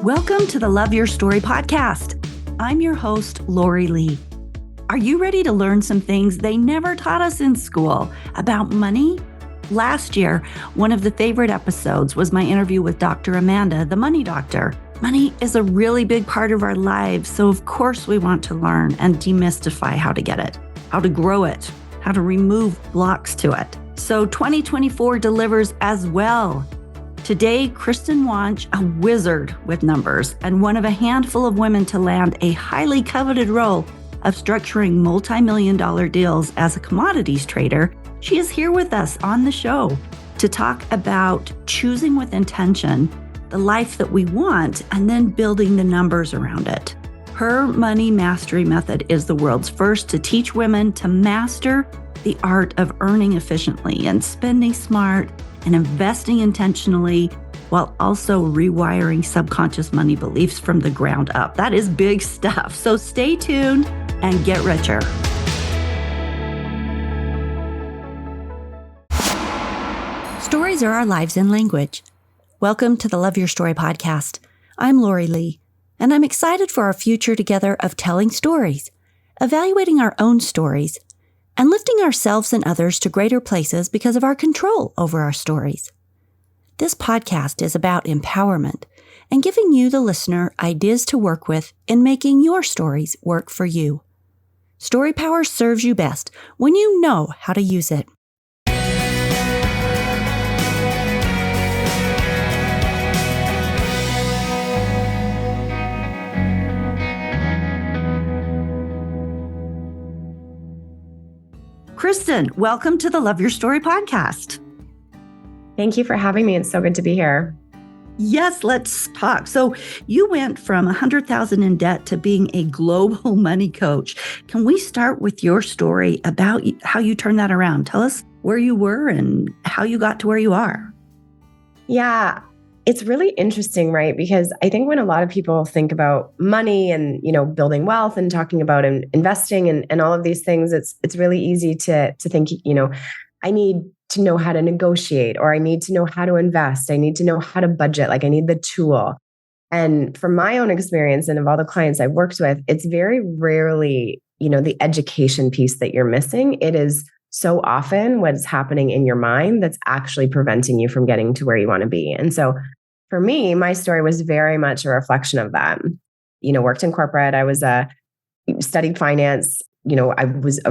Welcome to the Love Your Story podcast. I'm your host, Lori Lee. Are you ready to learn some things they never taught us in school about money? Last year, one of the favorite episodes was my interview with Dr. Amanda, the money doctor. Money is a really big part of our lives, so of course we want to learn and demystify how to get it, how to grow it, how to remove blocks to it. So 2024 delivers as well. Today, Kristen Wonch, a wizard with numbers and one of a handful of women to land a highly coveted role of structuring multi-million-dollar deals as a commodities trader, she is here with us on the show to talk about choosing with intention the life that we want and then building the numbers around it. Her money mastery method is the world's first to teach women to master the art of earning efficiently and spending smart and investing intentionally while also rewiring subconscious money beliefs from the ground up. That is big stuff. So stay tuned and get richer. Stories are our lives in language. Welcome to the Love Your Story podcast. I'm Lori Lee, and I'm excited for our future together of telling stories, evaluating our own stories, and lifting ourselves and others to greater places because of our control over our stories. This podcast is about empowerment and giving you, the listener, ideas to work with in making your stories work for you. Story power serves you best when you know how to use it. Kristen, welcome to the Love Your Story podcast. Thank you for having me. It's so good to be here. Yes, let's talk. So you went from $100,000 in debt to being a global money coach. Can we start with your story about how you turned that around? Tell us where you were and how you got to where you are. Yeah, it's really interesting, right? Because I think when a lot of people think about money and, building wealth and talking about investing and all of these things, it's really easy to think, I need to know how to negotiate, or I need to know how to invest. I need to know how to budget. Like I need the tool. And from my own experience and of all the clients I've worked with, it's very rarely, the education piece that you're missing. It is so often what's happening in your mind that's actually preventing you from getting to where you want to be. And so for me, my story was very much a reflection of that. Worked in corporate. I was studied finance. I was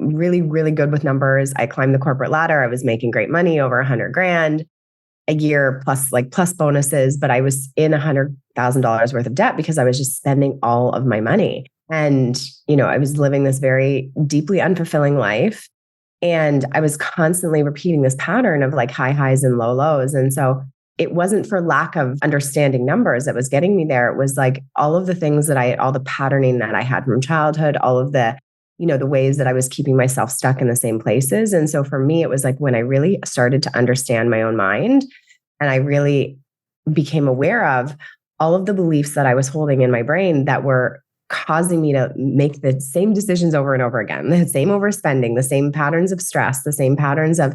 really, really good with numbers. I climbed the corporate ladder. I was making great money, over $100,000 a year, plus bonuses. But I was in $100,000 worth of debt because I was just spending all of my money. And, I was living this very deeply unfulfilling life. And I was constantly repeating this pattern of like high highs and low lows. And so it wasn't for lack of understanding numbers that was getting me there. It was like all of the things all the patterning that I had from childhood, all of the ways that I was keeping myself stuck in the same places. And so for me, it was like when I really started to understand my own mind and I really became aware of all of the beliefs that I was holding in my brain that were causing me to make the same decisions over and over again, the same overspending, the same patterns of stress, the same patterns of,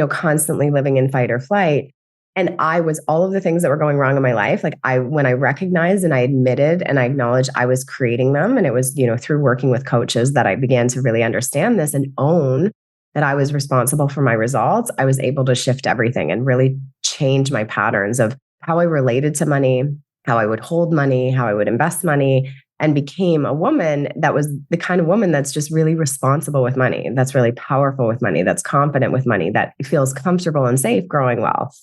constantly living in fight or flight. And all of the things that were going wrong in my life, when I recognized and I admitted and I acknowledged I was creating them. And it was, through working with coaches that I began to really understand this and own that I was responsible for my results. I was able to shift everything and really change my patterns of how I related to money, how I would hold money, how I would invest money, and became a woman that was the kind of woman that's just really responsible with money, that's really powerful with money, that's confident with money, that feels comfortable and safe growing wealth.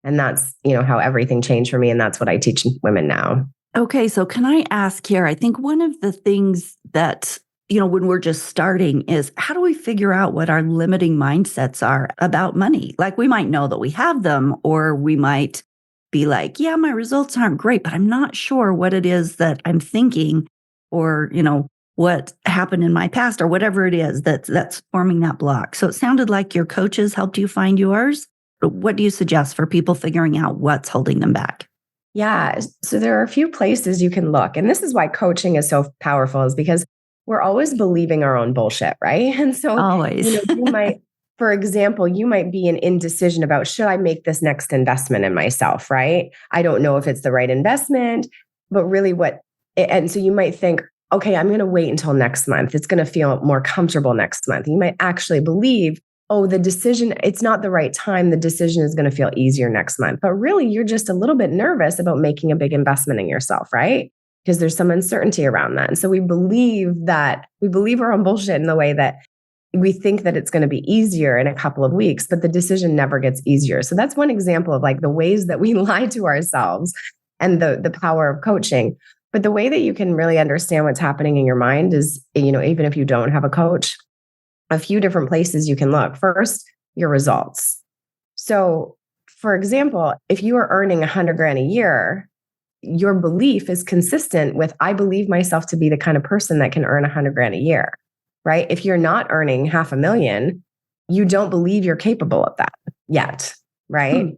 And that's, how everything changed for me. And that's what I teach women now. Okay. So can I ask here, I think one of the things that, when we're just starting is how do we figure out what our limiting mindsets are about money? Like we might know that we have them, or we might be like, yeah, my results aren't great, but I'm not sure what it is that I'm thinking or, what happened in my past or whatever it is that's forming that block. So it sounded like your coaches helped you find yours. What do you suggest for people figuring out what's holding them back? Yeah. So there are a few places you can look. And this is why coaching is so powerful, is because we're always believing our own bullshit, right? And so always. You might, for example, you might be in indecision about, should I make this next investment in myself, right? I don't know if it's the right investment. But really and so you might think, okay, I'm going to wait until next month. It's going to feel more comfortable next month. You might actually believe, oh, the decision, it's not the right time. The decision is going to feel easier next month. But really, you're just a little bit nervous about making a big investment in yourself, right? Because there's some uncertainty around that. And so we believe our own bullshit in the way that we think that it's going to be easier in a couple of weeks, but the decision never gets easier. So that's one example of like the ways that we lie to ourselves and the power of coaching. But the way that you can really understand what's happening in your mind is, even if you don't have a coach, a few different places you can look. First, your results. So for example, if you are earning $100,000 a year, your belief is consistent with, I believe myself to be the kind of person that can earn $100,000 a year, right? If you're not earning $500,000, you don't believe you're capable of that yet, right?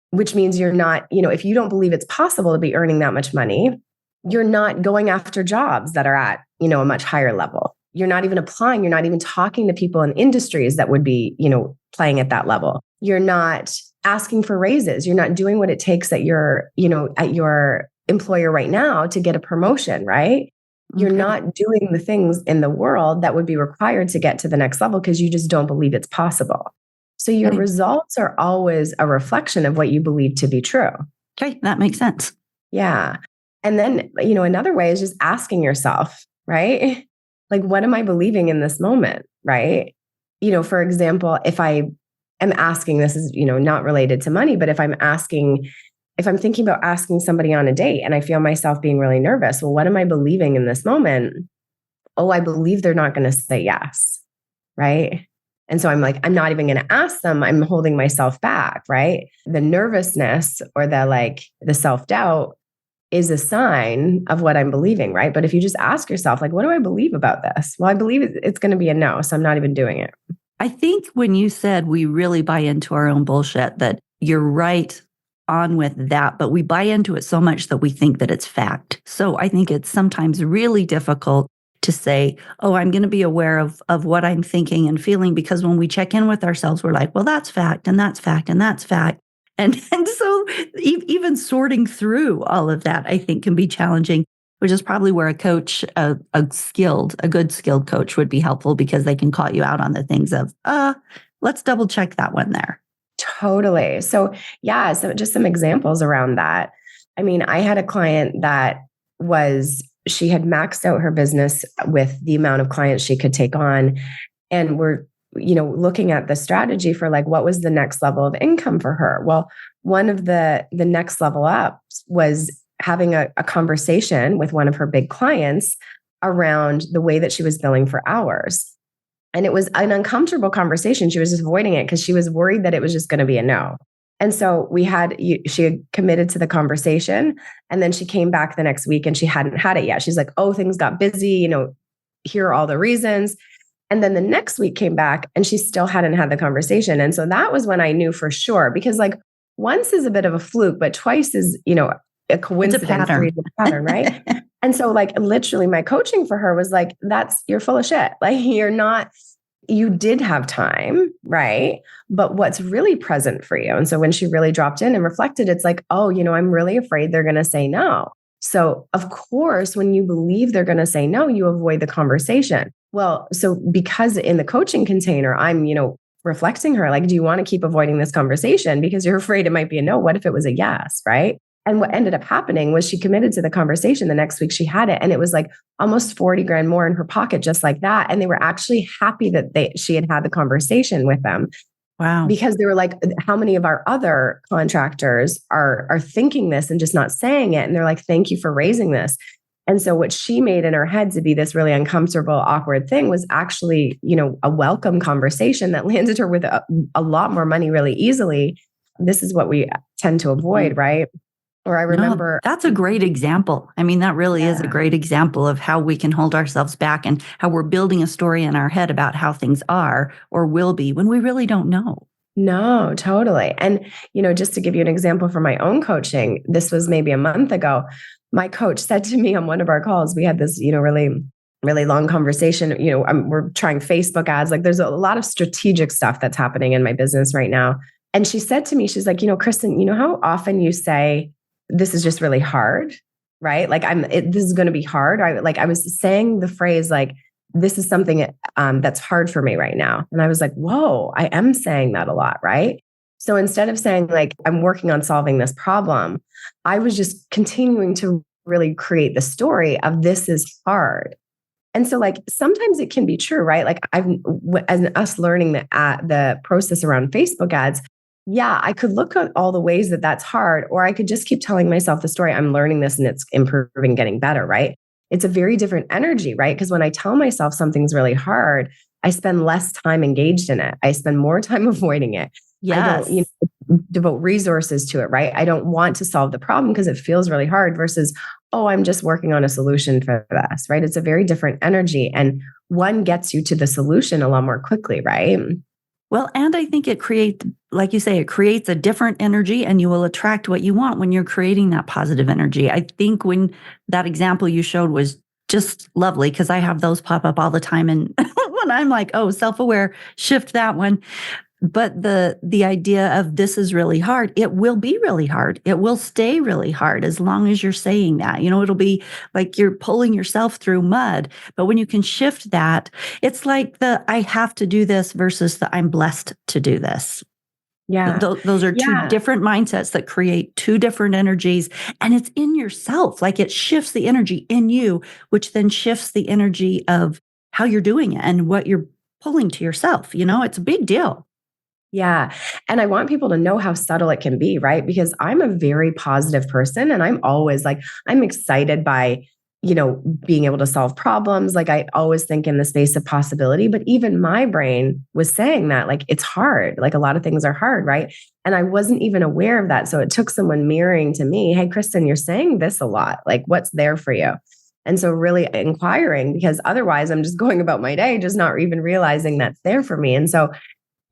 Which means you're not, if you don't believe it's possible to be earning that much money, you're not going after jobs that are at, a much higher level. You're not even applying. You're not even talking to people in industries that would be, playing at that level. You're not asking for raises. You're not doing what it takes at your employer right now to get a promotion, right? You're not doing the things in the world that would be required to get to the next level because you just don't believe it's possible. So your results are always a reflection of what you believe to be true. Okay, that makes sense. Yeah. And then, another way is just asking yourself, right? Like, what am I believing in this moment, right? For example, if I am asking, this is, not related to money, but if I'm thinking about asking somebody on a date and I feel myself being really nervous, well, what am I believing in this moment? Oh, I believe they're not going to say yes, right? And so I'm like, I'm not even going to ask them. I'm holding myself back, right? The nervousness or the self-doubt is a sign of what I'm believing, right? But if you just ask yourself, like, what do I believe about this? Well, I believe it's going to be a no, so I'm not even doing it. I think when you said we really buy into our own bullshit, that you're right on with that, but we buy into it so much that we think that it's fact. So I think it's sometimes really difficult to say, oh, I'm going to be aware of what I'm thinking and feeling, because when we check in with ourselves, we're like, well, that's fact, and that's fact, and that's fact. And so even sorting through all of that, I think, can be challenging, which is probably where a coach, a good skilled coach would be helpful, because they can call you out on the things of, let's double check that one there. Totally. So yeah, so just some examples around that. I mean, I had a client that she had maxed out her business with the amount of clients she could take on. And we're looking at the strategy for like, what was the next level of income for her? Well, one of the next level ups was having a conversation with one of her big clients around the way that she was billing for hours. And it was an uncomfortable conversation. She was just avoiding it because she was worried that it was just going to be a no. And so she had committed to the conversation, and then she came back the next week and she hadn't had it yet. She's like, oh, things got busy, here are all the reasons. And then the next week came back and she still hadn't had the conversation. And so that was when I knew for sure, because like once is a bit of a fluke, but twice is, a coincidence. It's a pattern, right? And so like literally my coaching for her was like, you're full of shit. Like you did have time, right? But what's really present for you? And so when she really dropped in and reflected, it's like, oh, I'm really afraid they're going to say no. So of course, when you believe they're going to say no, you avoid the conversation. Well, so because in the coaching container, I'm, reflecting her, like, do you want to keep avoiding this conversation because you're afraid it might be a no? What if it was a yes, right? And what ended up happening was she committed to the conversation. The next week she had it, and it was like almost 40 grand more in her pocket, just like that. And they were actually happy that she had had the conversation with them. Wow. Because they were like, how many of our other contractors are thinking this and just not saying it? And they're like, thank you for raising this. And so what she made in her head to be this really uncomfortable, awkward thing was actually, a welcome conversation that landed her with a lot more money really easily. This is what we tend to avoid, right? Or I remember... No, that's a great example. I mean, that really is a great example of how we can hold ourselves back and how we're building a story in our head about how things are or will be when we really don't know. No, totally. And, just to give you an example from my own coaching, this was maybe a month ago. My coach said to me on one of our calls, we had this, really, really long conversation. We're trying Facebook ads. Like there's a lot of strategic stuff that's happening in my business right now. And she said to me, she's like, Kristen, how often you say, this is just really hard, right? Like this is going to be hard. I was saying the phrase like, this is something that's hard for me right now. And I was like, whoa, I am saying that a lot, right? So instead of saying like, I'm working on solving this problem, I was just continuing to really create the story of this is hard. And so like, sometimes it can be true, right? Like as us learning the process around Facebook ads, yeah, I could look at all the ways that that's hard, or I could just keep telling myself the story. I'm learning this and it's improving, getting better, right? It's a very different energy, right? Because when I tell myself something's really hard, I spend less time engaged in it. I spend more time avoiding it. Yes. I don't, devote resources to it, right? I don't want to solve the problem because it feels really hard versus, oh, I'm just working on a solution for this, right? It's a very different energy. And one gets you to the solution a lot more quickly, right? Well, and I think it creates, like you say, it creates a different energy and you will attract what you want when you're creating that positive energy. I think when that example you showed was just lovely because I have those pop up all the time. And when I'm like, oh, self-aware, shift that one. But the idea of this is really hard, it will be really hard. It will stay really hard as long as you're saying that. It'll be like you're pulling yourself through mud. But when you can shift that, it's like the I have to do this versus the I'm blessed to do this. Yeah. Those are two different mindsets that create two different energies. And it's in yourself. Like it shifts the energy in you, which then shifts the energy of how you're doing it and what you're pulling to yourself. It's a big deal. Yeah. And I want people to know how subtle it can be, right? Because I'm a very positive person and I'm always like, I'm excited by, being able to solve problems. Like I always think in the space of possibility, but even my brain was saying that like, it's hard. Like a lot of things are hard, right? And I wasn't even aware of that. So it took someone mirroring to me, hey, Kristen, you're saying this a lot. Like what's there for you? And so really inquiring, because otherwise I'm just going about my day, just not even realizing that's there for me. And so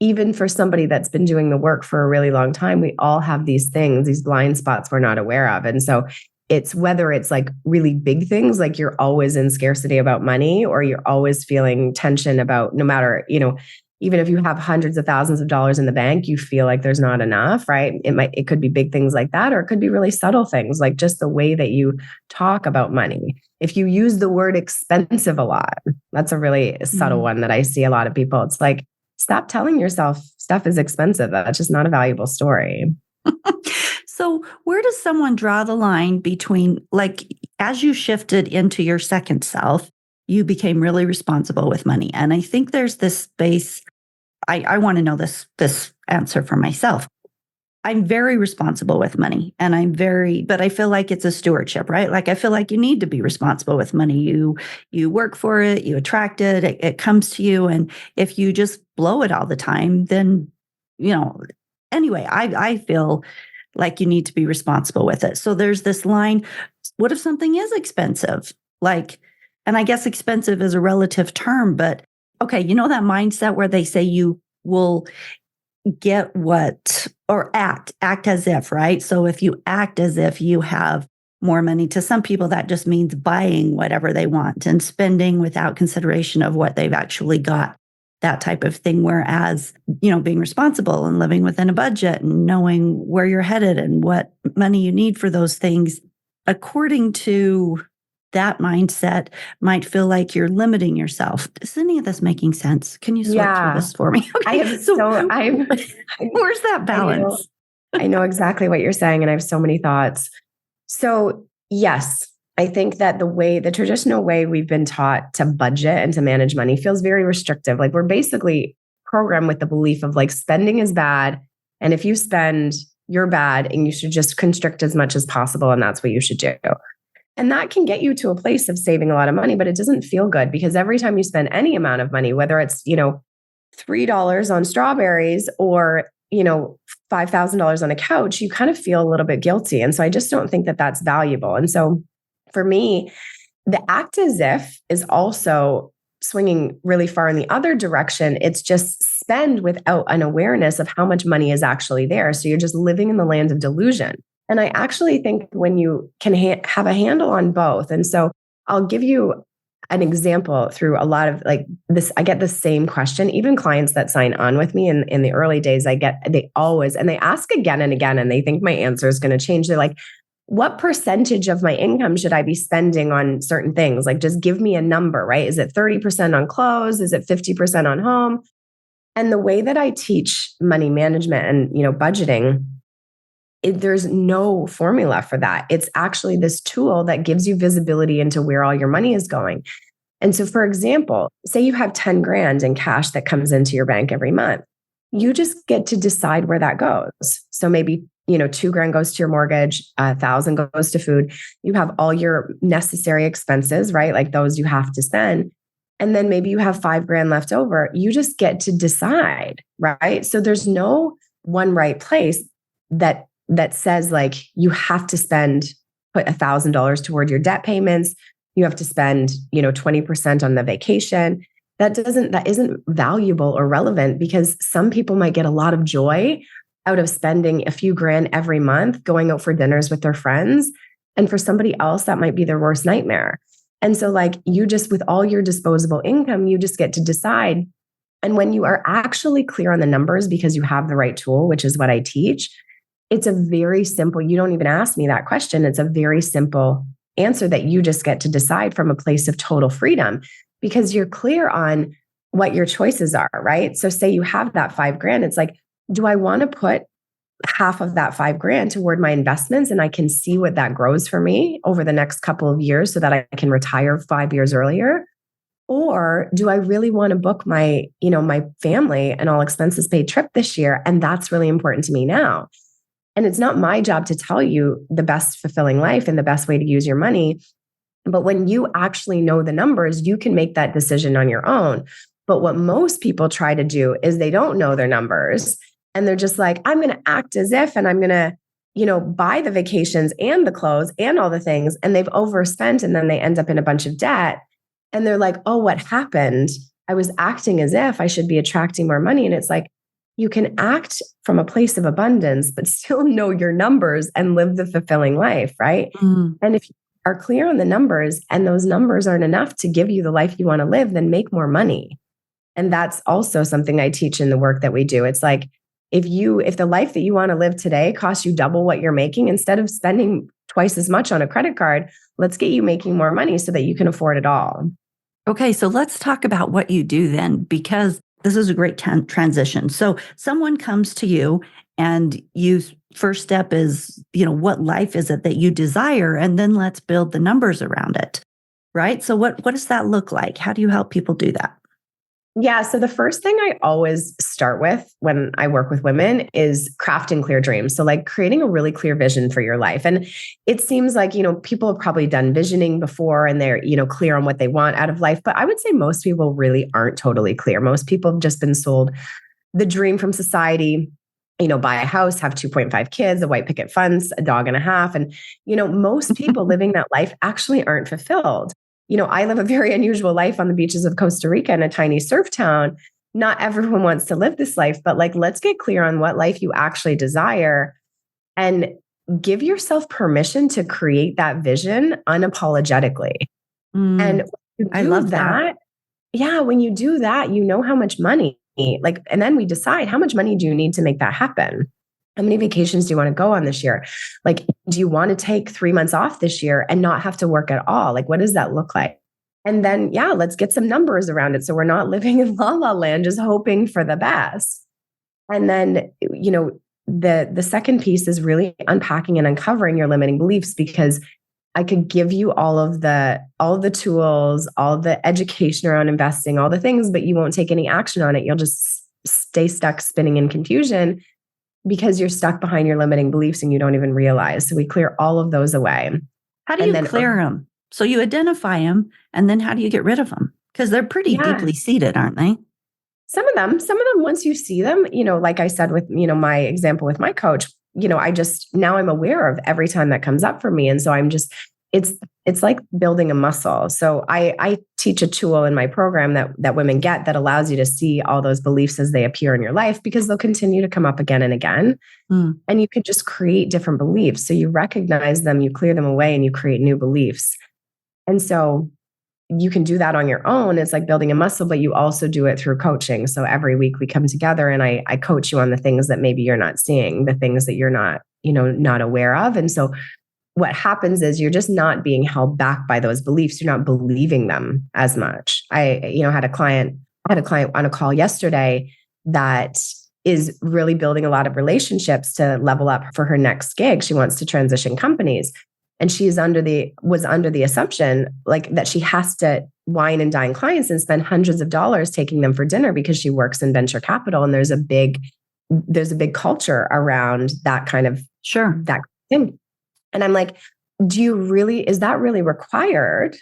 even for somebody that's been doing the work for a really long time, we all have these things, these blind spots we're not aware of. And so it's whether it's like really big things, like you're always in scarcity about money, or you're always feeling tension about no matter, even if you have hundreds of thousands of dollars in the bank, you feel like there's not enough, right? It could be big things like that, or it could be really subtle things like just the way that you talk about money. If you use the word expensive a lot, that's a really subtle one that I see a lot of people. It's like, stop telling yourself stuff is expensive. That's just not a valuable story. So where does someone draw the line between, like, as you shifted into your second self, you became really responsible with money? And I think there's this space, I want to know this answer for myself. I'm very responsible with money and but I feel like it's a stewardship, right? Like I feel like you need to be responsible with money. You work for it, you attract it, it comes to you. And if you just blow it all the time, then, anyway, I feel like you need to be responsible with it. So there's this line, what if something is expensive? Like, and I guess expensive is a relative term, but okay, that mindset where they say you will get what, or act as if, right? So if you act as if you have more money, to some people, that just means buying whatever they want and spending without consideration of what they've actually got, that type of thing. Whereas, being responsible and living within a budget and knowing where you're headed and what money you need for those things, according to that mindset, might feel like you're limiting yourself. Is any of this making sense? Can you sort through this for me? Okay, where's that balance? I know exactly what you're saying, and I have so many thoughts. So yes, I think that the traditional way we've been taught to budget and to manage money feels very restrictive. Like we're basically programmed with the belief of like spending is bad. And if you spend, you're bad and you should just constrict as much as possible. And that's what you should do. And that can get you to a place of saving a lot of money, but it doesn't feel good because every time you spend any amount of money, whether it's, $3 on strawberries or, $5,000 on a couch, you kind of feel a little bit guilty. And so I just don't think that that's valuable. And so for me, the act as if is also swinging really far in the other direction. It's just spend without an awareness of how much money is actually there. So you're just living in the land of delusion. And I actually think when you can have a handle on both, and so I'll give you an example through a lot of like this, I get the same question, even clients that sign on with me in the early days, they ask again and again, and they think my answer is going to change. They're like, what percentage of my income should I be spending on certain things? Like, just give me a number, right? Is it 30% on clothes? Is it 50% on home? And the way that I teach money management and, budgeting, there's no formula for that. It's actually this tool that gives you visibility into where all your money is going. And so, for example, say you have 10 grand in cash that comes into your bank every month. You just get to decide where that goes. So maybe, 2 grand goes to your mortgage, 1,000 goes to food. You have all your necessary expenses, right? Like those you have to spend. And then maybe you have 5 grand left over. You just get to decide, right? So there's no one right place that says like you have to put $1,000 toward your debt payments. You have to spend, 20% on the vacation. That isn't valuable or relevant, because some people might get a lot of joy out of spending a few grand every month going out for dinners with their friends. And for somebody else, that might be their worst nightmare. And so like you just, with all your disposable income, you just get to decide. And when you are actually clear on the numbers, because you have the right tool, which is what I teach, it's a very simple, you don't even ask me that question. It's a very simple answer that you just get to decide from a place of total freedom, because you're clear on what your choices are, right? So say you have that 5 grand, it's like, do I want to put half of that 5 grand toward my investments, and I can see what that grows for me over the next couple of years so that I can retire 5 years earlier? Or do I really want to book my, my family and all expenses paid trip this year? And that's really important to me now. And it's not my job to tell you the best fulfilling life and the best way to use your money. But when you actually know the numbers, you can make that decision on your own. But what most people try to do is they don't know their numbers. And they're just like, I'm going to act as if, and I'm going to, buy the vacations and the clothes and all the things. And they've overspent, and then they end up in a bunch of debt. And they're like, oh, what happened? I was acting as if I should be attracting more money. And it's like, you can act from a place of abundance, but still know your numbers and live the fulfilling life, right? And if you are clear on the numbers and those numbers aren't enough to give you the life you want to live, then make more money. And that's also something I teach in the work that we do. It's like, if the life that you want to live today costs you double what you're making, instead of spending twice as much on a credit card, let's get you making more money so that you can afford it all. Okay, so let's talk about what you do then, because this is a great transition. So someone comes to you, and first step is, what life is it that you desire? And then let's build the numbers around it, right? So what does that look like? How do you help people do that? Yeah. So the first thing I always start with when I work with women is crafting clear dreams. So like creating a really clear vision for your life. And it seems like, people have probably done visioning before, and they're, clear on what they want out of life. But I would say most people really aren't totally clear. Most people have just been sold the dream from society, buy a house, have 2.5 kids, a white picket fence, a dog and a half. And, most people living that life actually aren't fulfilled. I live a very unusual life on the beaches of Costa Rica in a tiny surf town. Not everyone wants to live this life, but like, let's get clear on what life you actually desire and give yourself permission to create that vision unapologetically. And I love that. Yeah. When you do that, how much money, and then we decide, how much money do you need to make that happen? How many vacations do you want to go on this year? Like, do you want to take 3 months off this year and not have to work at all? Like, what does that look like? And then, let's get some numbers around it. So we're not living in la la land, just hoping for the best. And then, the second piece is really unpacking and uncovering your limiting beliefs, because I could give you all the tools, all the education around investing, all the things, but you won't take any action on it. You'll just stay stuck spinning in confusion, because you're stuck behind your limiting beliefs and you don't even realize. So we clear all of those away. How do you clear them? So you identify them, and then how do you get rid of them? Because they're pretty deeply seated, aren't they? Some of them, once you see them, like I said with, my example with my coach, now I'm aware of every time that comes up for me. And so it's like building a muscle. So I teach a tool in my program that women get that allows you to see all those beliefs as they appear in your life, because they'll continue to come up again and again. And you could just create different beliefs. So you recognize them, you clear them away, and you create new beliefs. And so you can do that on your own. It's like building a muscle, but you also do it through coaching. So every week we come together and I coach you on the things that maybe you're not seeing, the things that you're not aware of. And so what happens is you're just not being held back by those beliefs. You're not believing them as much. Had a client on a call yesterday that is really building a lot of relationships to level up for her next gig. She wants to transition companies. And she was under the assumption like that she has to wine and dine clients and spend hundreds of dollars taking them for dinner because she works in venture capital. And there's a big culture around that kind of that thing. And I'm like, is that really required?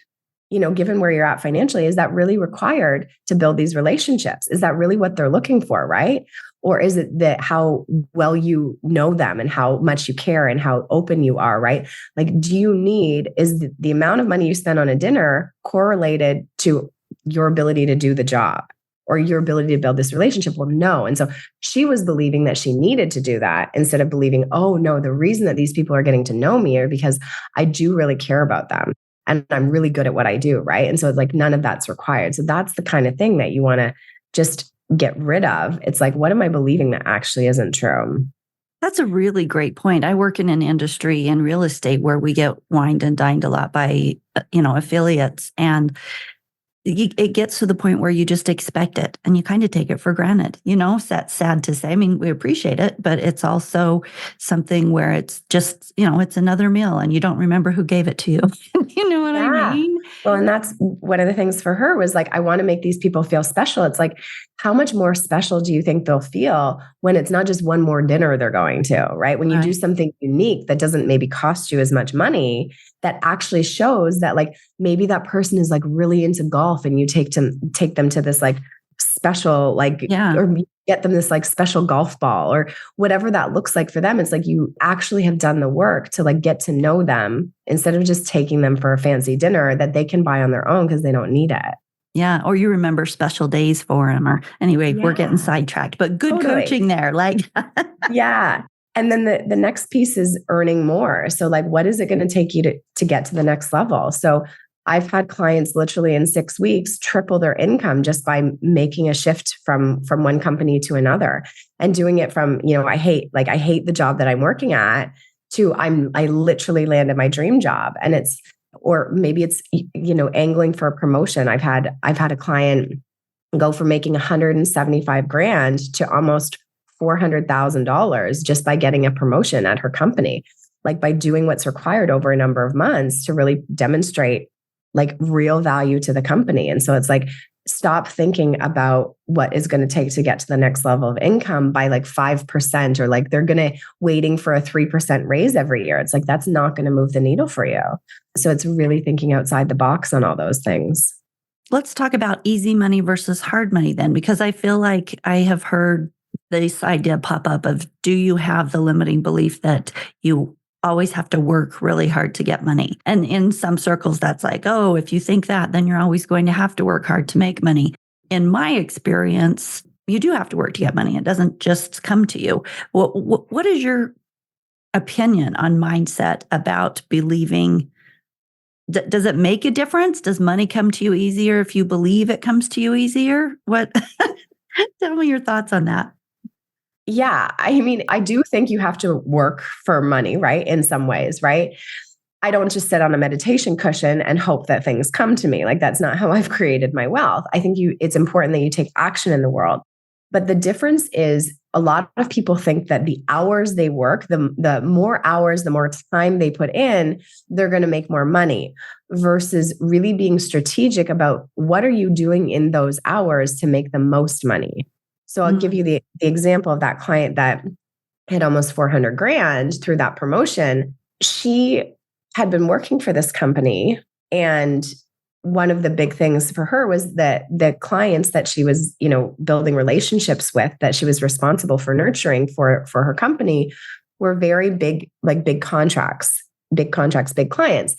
Given where you're at financially, is that really required to build these relationships? Is that really what they're looking for, right? Or is it that how well you know them and how much you care and how open you are, right? Like, is the amount of money you spend on a dinner correlated to your ability to do the job or your ability to build this relationship? Well, no. And so she was believing that she needed to do that instead of believing, oh no, the reason that these people are getting to know me are because I do really care about them. And I'm really good at what I do, right? And so it's like none of that's required. So that's the kind of thing that you want to just get rid of. It's like, what am I believing that actually isn't true? That's a really great point. I work in an industry in real estate where we get wined and dined a lot by, affiliates. And it gets to the point where you just expect it and you kind of take it for granted. That's sad to say. I mean, we appreciate it, but it's also something where it's just, it's another meal and you don't remember who gave it to you. You know what I mean? Well, and that's one of the things for her was like, I want to make these people feel special. It's like, how much more special do you think they'll feel when it's not just one more dinner they're going to, right? When you do something unique that doesn't maybe cost you as much money, that actually shows that like maybe that person is like really into golf and you take them to this like special, like, or get them this like special golf ball or whatever that looks like for them. It's like you actually have done the work to like get to know them instead of just taking them for a fancy dinner that they can buy on their own because they don't need it. Yeah. Or you remember special days for them or anyway, we're getting sidetracked, but good coaching there. Like, yeah. And then the next piece is earning more. So like, what is it going to take you to get to the next level? So I've had clients literally in 6 weeks triple their income just by making a shift from one company to another and doing it from, I hate the job that I'm working at to I literally landed my dream job. And or maybe it's, angling for a promotion. I've had a client go from making 175 grand to almost $400,000 just by getting a promotion at her company, like by doing what's required over a number of months to really demonstrate like real value to the company. And so it's like, stop thinking about what is going to take to get to the next level of income by like 5% or like they're going to waiting for a 3% raise every year. It's like, that's not going to move the needle for you. So it's really thinking outside the box on all those things. Let's talk about easy money versus hard money then, because I feel like I have heard this idea pop up of, do you have the limiting belief that you always have to work really hard to get money? And in some circles, that's like, oh, if you think that, then you're always going to have to work hard to make money. In my experience, you do have to work to get money. It doesn't just come to you. What is your opinion on mindset about believing? Does it make a difference? Does money come to you easier if you believe it comes to you easier? What? Tell me your thoughts on that. Yeah. I mean, I do think you have to work for money, right? In some ways, right? I don't just sit on a meditation cushion and hope that things come to me. Like, that's not how I've created my wealth. I think it's important that you take action in the world. But the difference is a lot of people think that the hours they work, the more hours, the more time they put in, they're going to make more money, versus really being strategic about what are you doing in those hours to make the most money. So I'll give you the example of that client that had almost 400 grand through that promotion. She had been working for this company, and one of the big things for her was that the clients that she was, building relationships with, that she was responsible for nurturing for her company, were very big, like big contracts, big clients.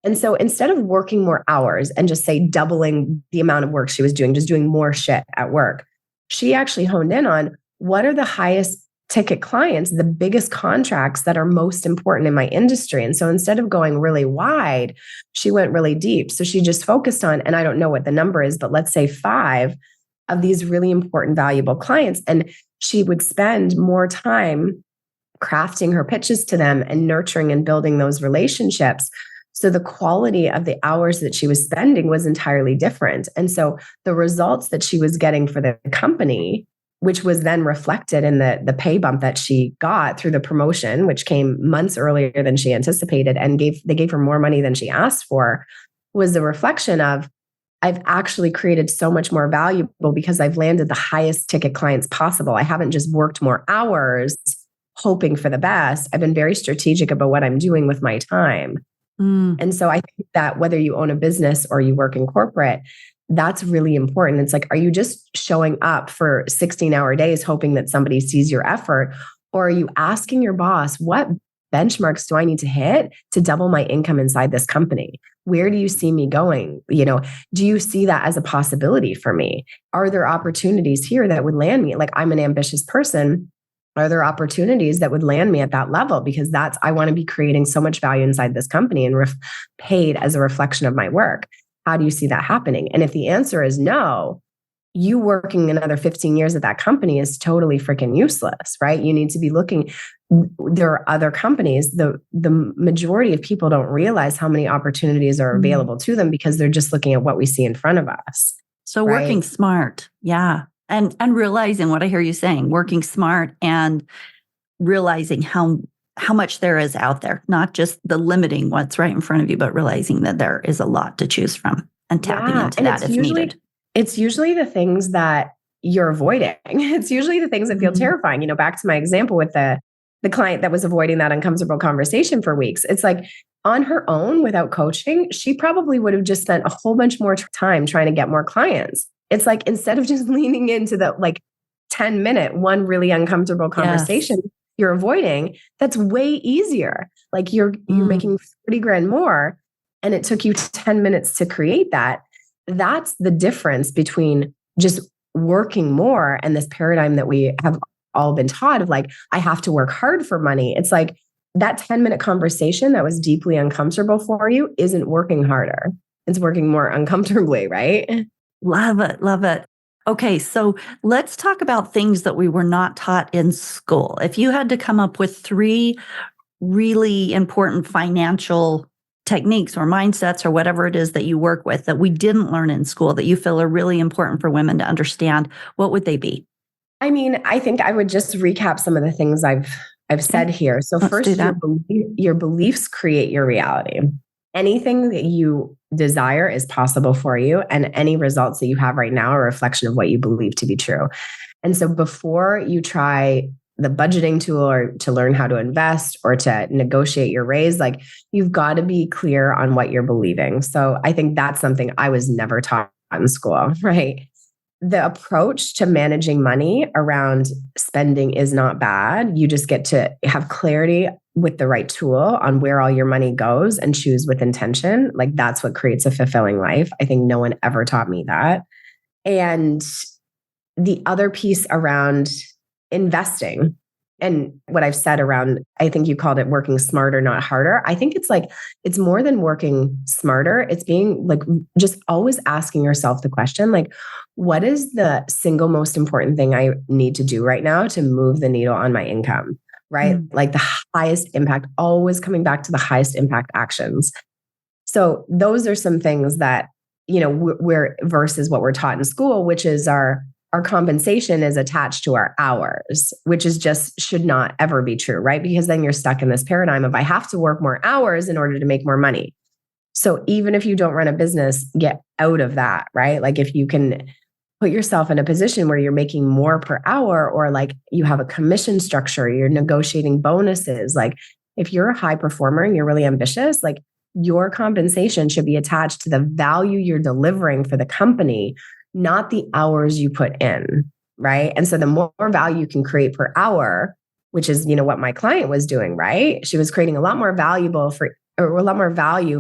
And so instead of working more hours and just say doubling the amount of work she was doing, just doing more shit at work, she actually honed in on what are the highest ticket clients, the biggest contracts that are most important in my industry. And so instead of going really wide, she went really deep. So she just focused on, and I don't know what the number is, but let's say 5 of these really important, valuable clients. And she would spend more time crafting her pitches to them and nurturing and building those relationships. So the quality of the hours that she was spending was entirely different. And so the results that she was getting for the company, which was then reflected in the pay bump that she got through the promotion, which came months earlier than she anticipated, and they gave her more money than she asked for, was the reflection of, I've actually created so much more valuable because I've landed the highest ticket clients possible. I haven't just worked more hours hoping for the best. I've been very strategic about what I'm doing with my time. And so I think that whether you own a business or you work in corporate, that's really important. It's like, are you just showing up for 16-hour days hoping that somebody sees your effort? Or are you asking your boss, what benchmarks do I need to hit to double my income inside this company? Where do you see me going? Do you see that as a possibility for me? Are there opportunities here that would land me? Like, I'm an ambitious person. Are there opportunities that would land me at that level? Because I want to be creating so much value inside this company and paid as a reflection of my work. How do you see that happening? And if the answer is no, you working another 15 years at that company is totally freaking useless, right? You need to be looking. There are other companies. The majority of people don't realize how many opportunities are available to them because they're just looking at what we see in front of us. So right? Working smart. Yeah. And realizing what I hear you saying, working smart and realizing how much there is out there, not just the limiting what's right in front of you, but realizing that there is a lot to choose from and tapping into that if needed. It's usually the things that you're avoiding. It's usually the things that feel terrifying. Back to my example with the client that was avoiding that uncomfortable conversation for weeks. It's like, on her own, without coaching, she probably would have just spent a whole bunch more time trying to get more clients. It's like, instead of just leaning into the 10-minute, one really uncomfortable conversation you're avoiding, that's way easier. Like you're making 40 grand more and it took you 10 minutes to create that. That's the difference between just working more and this paradigm that we have all been taught of I have to work hard for money. It's like that 10-minute conversation that was deeply uncomfortable for you isn't working harder. It's working more uncomfortably, right? Love it. Love it. Okay. So let's talk about things that we were not taught in school. If you had to come up with 3 really important financial techniques or mindsets or whatever it is that you work with that we didn't learn in school that you feel are really important for women to understand, what would they be? I mean, I think I would just recap some of the things I've said here. So first, your beliefs create your reality. Anything that you desire is possible for you, and any results that you have right now are a reflection of what you believe to be true. And so before you try the budgeting tool or to learn how to invest or to negotiate your raise, you've got to be clear on what you're believing. So I think that's something I was never taught in school, right? The approach to managing money around spending is not bad. You just get to have clarity with the right tool on where all your money goes and choose with intention. That's what creates a fulfilling life. I think no one ever taught me that. And the other piece around investing and what I've said around, I think you called it working smarter, not harder. I think it's more than working smarter. It's being just always asking yourself the question, what is the single most important thing I need to do right now to move the needle on my income, right? The highest impact, always coming back to the highest impact actions. So those are some things that, we're versus what we're taught in school, which is our compensation is attached to our hours, which is just should not ever be true, right? Because then you're stuck in this paradigm of I have to work more hours in order to make more money. So even if you don't run a business, get out of that, right? If you can put yourself in a position where you're making more per hour, or you have a commission structure, you're negotiating bonuses. If you're a high performer and you're really ambitious, your compensation should be attached to the value you're delivering for the company, not the hours you put in, right? And so the more value you can create per hour, which is, what my client was doing, right? She was creating a lot more value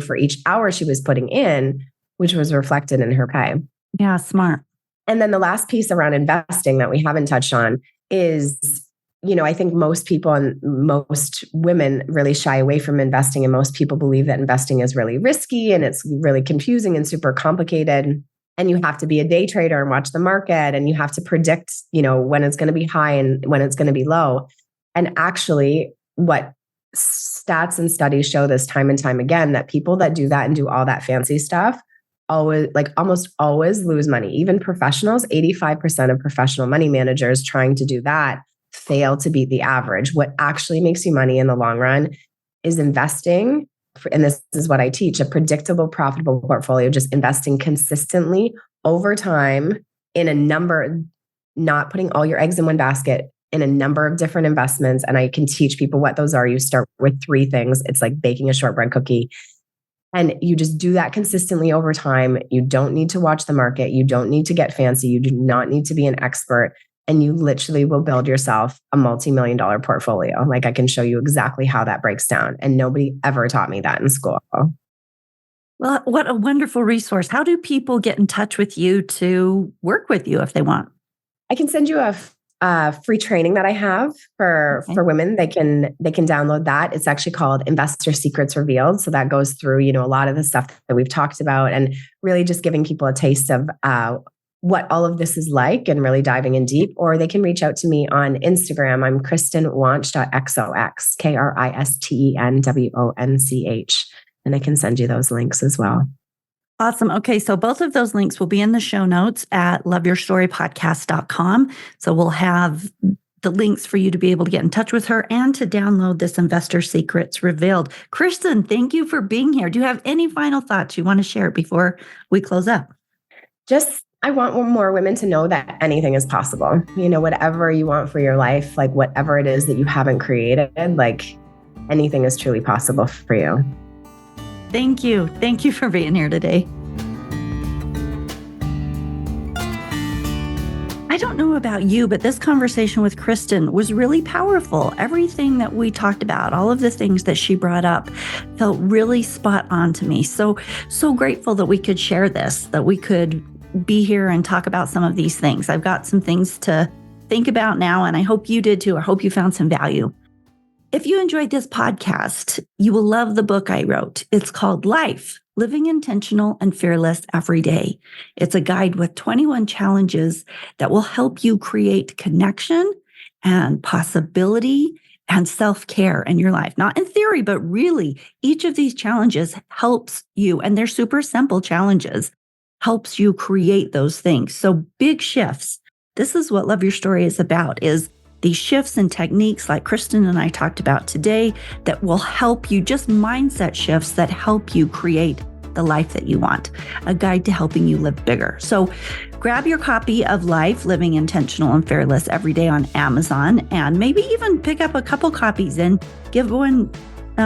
for each hour she was putting in, which was reflected in her pay. Yeah, smart. And then the last piece around investing that we haven't touched on is, I think most people and most women really shy away from investing. And most people believe that investing is really risky and it's really confusing and super complicated. And you have to be a day trader and watch the market, and you have to predict, when it's going to be high and when it's going to be low. And actually, what stats and studies show this time and time again, that people that do that and do all that fancy stuff always, like almost always, lose money. Even professionals, 85% of professional money managers trying to do that fail to beat the average. What actually makes you money in the long run is investing, and this is what I teach, a predictable, profitable portfolio, just investing consistently over time in a number, not putting all your eggs in one basket, in a number of different investments. And I can teach people what those are. You start with 3 things. It's like baking a shortbread cookie. And you just do that consistently over time. You don't need to watch the market. You don't need to get fancy. You do not need to be an expert. And you literally will build yourself a multi-million-dollar portfolio. Like, I can show you exactly how that breaks down. And nobody ever taught me that in school. Well, what a wonderful resource. How do people get in touch with you to work with you if they want? I can send you a free training that I have for women. They can download that. It's actually called Investor Secrets Revealed. So that goes through, a lot of the stuff that we've talked about, and really just giving people a taste of what all of this is like, and really diving in deep. Or they can reach out to me on Instagram. I'm KristenWonch.xox, KristenWonch. And I can send you those links as well. Awesome. Okay. So both of those links will be in the show notes at loveyourstorypodcast.com. So we'll have the links for you to be able to get in touch with her and to download this Investor Secrets Revealed. Kristen, thank you for being here. Do you have any final thoughts you want to share before we close up? I want more women to know that anything is possible. Whatever you want for your life, like whatever it is that you haven't created, like anything is truly possible for you. Thank you. Thank you for being here today. I don't know about you, but this conversation with Kristen was really powerful. Everything that we talked about, all of the things that she brought up, felt really spot on to me. So grateful that we could share this, that we could be here and talk about some of these things. I've got some things to think about now, and I hope you did too. I hope you found some value. If you enjoyed this podcast, you will love the book I wrote. It's called Life, Living Intentional and Fearless Every Day. It's a guide with 21 challenges that will help you create connection and possibility and self-care in your life. Not in theory, but really, each of these challenges helps you, and they're super simple challenges, helps you create those things. So big shifts. This is what Love Your Story is about, is these shifts and techniques like Kristen and I talked about today that will help you, just mindset shifts that help you create the life that you want, a guide to helping you live bigger. So grab your copy of Life, Living Intentional and Fearless Every Day on Amazon, and maybe even pick up a couple copies and give one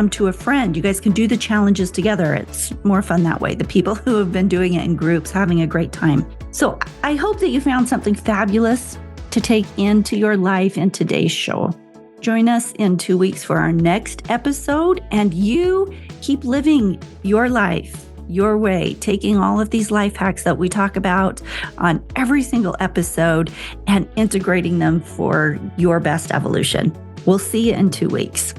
to a friend. You guys can do the challenges together. It's more fun that way. The people who have been doing it in groups, having a great time. So I hope that you found something fabulous to take into your life in today's show. Join us in 2 weeks for our next episode, and you keep living your life your way, taking all of these life hacks that we talk about on every single episode and integrating them for your best evolution. We'll see you in 2 weeks.